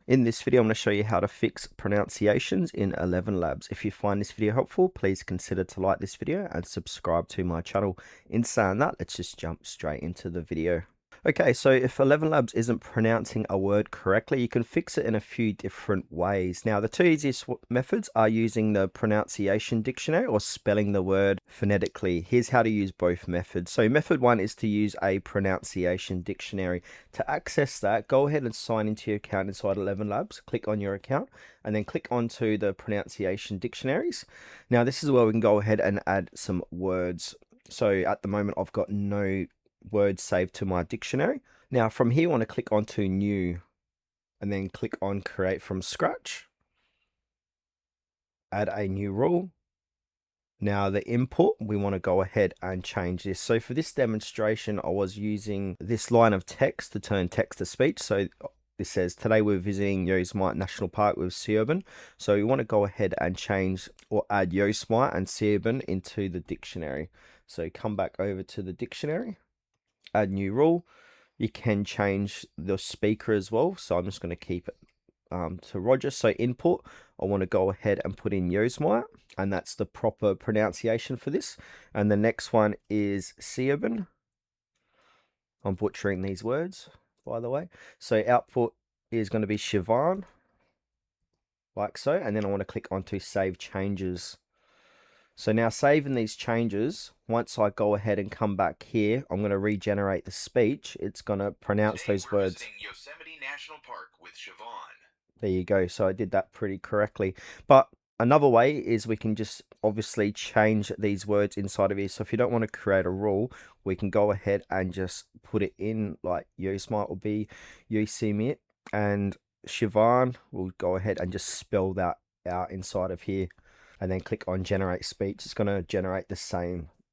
In this video, I'm going to show you how to fix pronunciations in ElevenLabs. If you find this video helpful, please consider to like this video and subscribe to my channel. In saying that, let's just jump straight into the video. Okay, so if ElevenLabs isn't pronouncing a word correctly, you can fix it in a few different ways. Now, the two easiest methods are using the pronunciation dictionary or spelling the word phonetically. Here's how to use both methods. So method one is to use a pronunciation dictionary. To access that, go ahead and sign into your account inside ElevenLabs. Click on your account and then click onto the pronunciation dictionaries. Now, this is where we can go ahead and add some words. So at the moment, I've got no words saved to my dictionary. Now from here, I want to click onto new and then click on create from scratch. Add a new rule. Now the input, we want to go ahead and change this. So for this demonstration, I was using this line of text to turn text to speech. So this says, today we're visiting Yosemite National Park with Seoban. So we want to go ahead and change or add Yosemite and Seoban into the dictionary. So come back over to the dictionary. Add new rule. You can change the speaker as well, so I'm just going to keep it to Roger. So input, I want to go ahead and put in Yosemite, and that's the proper pronunciation for this. And the next one is Seoban. I'm butchering these words, by the way. So output is going to be Siobhan, like so, and then I want to click onto save changes. So now saving these changes, once I go ahead and come back here, I'm going to regenerate the speech. It's going to pronounce those words. Yosemite National Park with Siobhan. There you go. So I did that pretty correctly. But another way is we can just obviously change these words inside of here. So if you don't want to create a rule, we can go ahead and just put it in, like Yosemite will be Yosemite, and Siobhan will go ahead and just spell that out inside of here. And then click on generate speech. It's going to generate the same